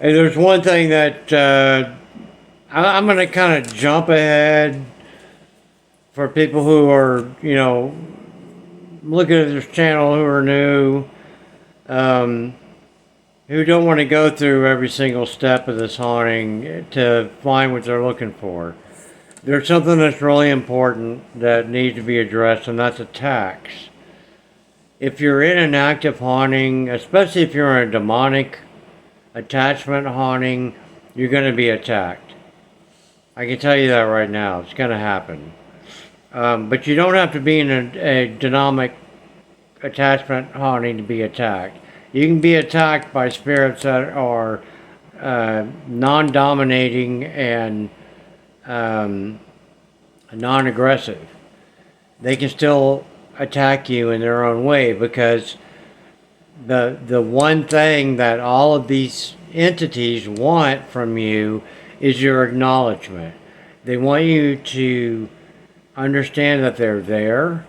And there's one thing that I'm going to kind of jump ahead for people who are, looking at this channel who are new, um, who don't want to go through every single step of this haunting to find what they're looking for. There's something that's really important that needs to be addressed, and that's attacks. If you're in an active haunting, especially if you're in a demonic attachment haunting, you're going to be attacked. I can tell you that right now. It's going to happen. But you don't have to be in a demonic attachment haunting to be attacked. You can be attacked by spirits that are non-dominating and non-aggressive. They can still attack you in their own way, because the one thing that all of these entities want from you is your acknowledgement. They want you to understand that they're there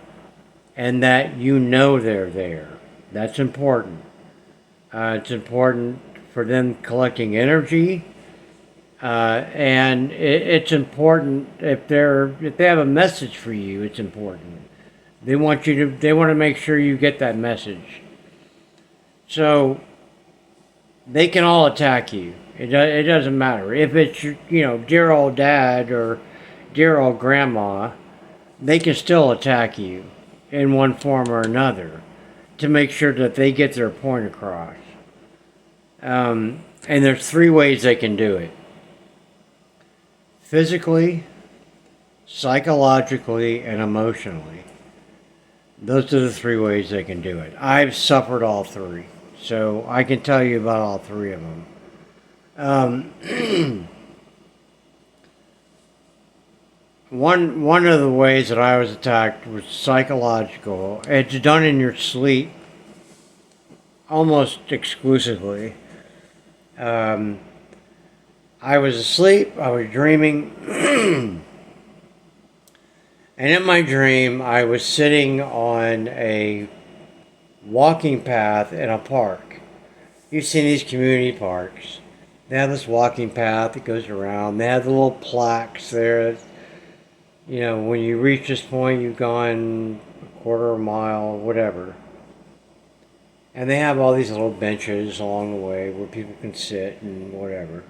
and that you know they're there. That's important. It's important for them collecting energy, and it's important if they have a message for you. It's important. They want to make sure you get that message. So they can all attack you. It doesn't matter if it's dear old dad or dear old grandma. They can still attack you in one form or another to make sure that they get their point across. And there's 3 ways they can do it: physically, psychologically, and emotionally. Those are the 3 ways they can do it. I've suffered all 3, so I can tell you about all 3 of them. One of the ways that I was attacked was psychological. It's done in your sleep almost exclusively. I was asleep, I was dreaming, and in my dream I was sitting on a walking path in a park. You've seen these community parks. They have this walking path that goes around. They have the little plaques there. When you reach this point, you've gone a quarter of a mile, whatever. And they have all these little benches along the way where people can sit and whatever.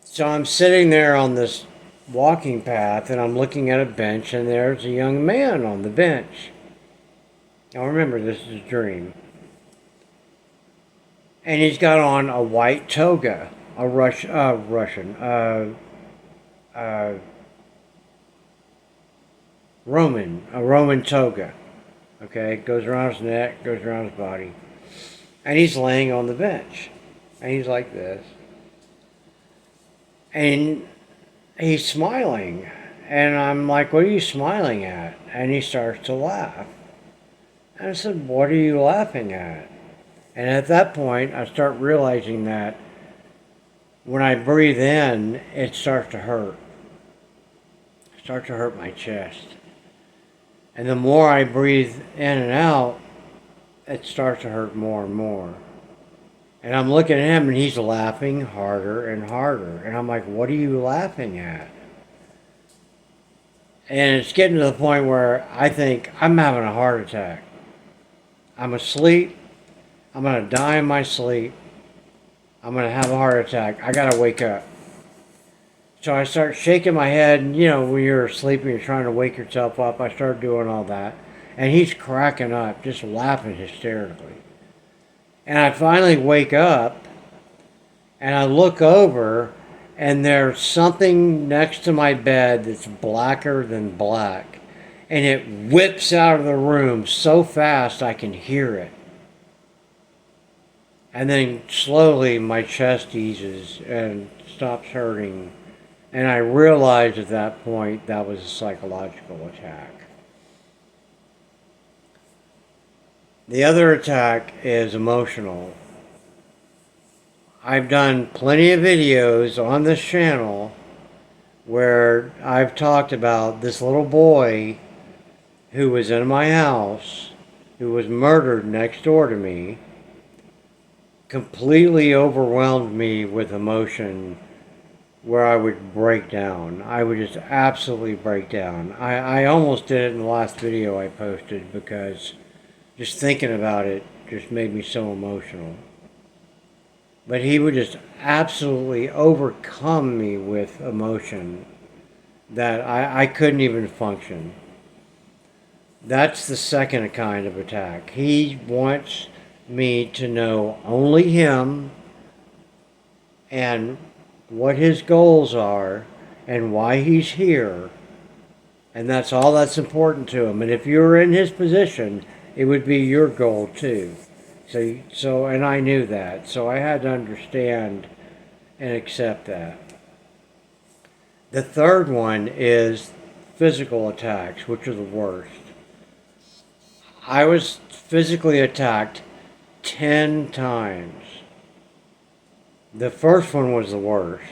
So I'm sitting there on this walking path, and I'm looking at a bench, and there's a young man on the bench. Now remember, this is a dream. And he's got on a white toga, a Roman toga. Okay, goes around his neck, goes around his body. And he's laying on the bench. And he's like this. And he's smiling. And I'm like, what are you smiling at? And he starts to laugh. And I said, what are you laughing at? And at that point, I start realizing that when I breathe in, it starts to hurt. It starts to hurt my chest. And the more I breathe in and out, it starts to hurt more and more. And I'm looking at him, and he's laughing harder and harder. And I'm like, what are you laughing at? And it's getting to the point where I think I'm having a heart attack. I'm asleep. I'm going to die in my sleep. I'm going to have a heart attack. I got to wake up. So I start shaking my head, and when you're asleep and you're trying to wake yourself up, I start doing all that. And he's cracking up, just laughing hysterically. And I finally wake up, and I look over, and there's something next to my bed that's blacker than black. And it whips out of the room so fast I can hear it. And then slowly my chest eases and stops hurting. And I realized at that point that was a psychological attack. The other attack is emotional. I've done plenty of videos on this channel where I've talked about this little boy who was in my house, who was murdered next door to me, completely overwhelmed me with emotion where I would break down. I would just absolutely break down. I almost did it in the last video I posted because just thinking about it just made me so emotional. But he would just absolutely overcome me with emotion that I couldn't even function. That's the second kind of attack. He wants me to know only him and what his goals are and why he's here. And that's all that's important to him. And if you were in his position, it would be your goal too. And I knew that. So I had to understand and accept that. The third one is physical attacks, which are the worst. I was physically attacked 10 times. The first one was the worst.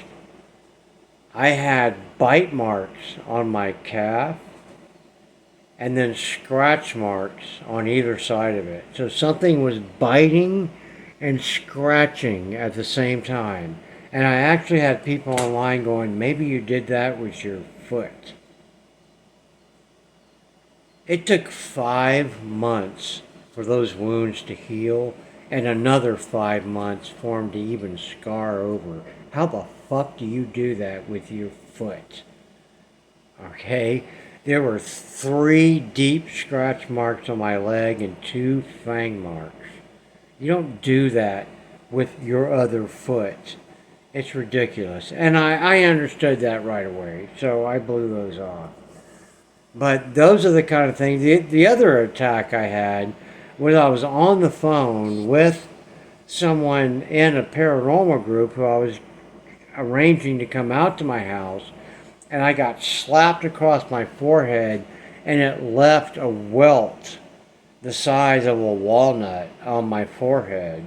I had bite marks on my calf and then scratch marks on either side of it. So something was biting and scratching at the same time. And I actually had people online going, maybe you did that with your foot. It took 5 months for those wounds to heal and another 5 months for them to even scar over. How the fuck do you do that with your foot? Okay, there were 3 deep scratch marks on my leg and 2 fang marks. You don't do that with your other foot. It's ridiculous. And I understood that right away, so I blew those off. But those are the kind of things. The other attack I had was I was on the phone with someone in a paranormal group who I was arranging to come out to my house, and I got slapped across my forehead, and it left a welt the size of a walnut on my forehead.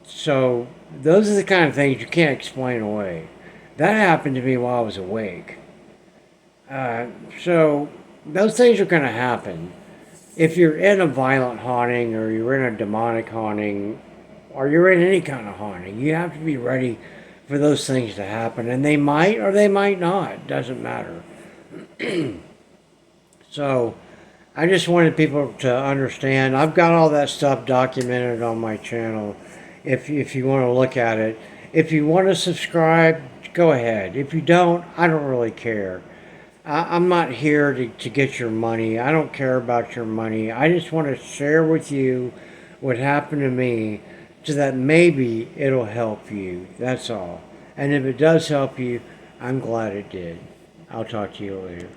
So those are the kind of things you can't explain away. That happened to me while I was awake. So those things are going to happen. If you're in a violent haunting or you're in a demonic haunting or you're in any kind of haunting, you have to be ready for those things to happen. And they might or they might not. It doesn't matter. So I just wanted people to understand. I've got all that stuff documented on my channel if you want to look at it. If you want to subscribe, go ahead. If you don't, I don't really care. I'm not here to get your money. I don't care about your money. I just want to share with you what happened to me so that maybe it'll help you. That's all. And if it does help you, I'm glad it did. I'll talk to you later.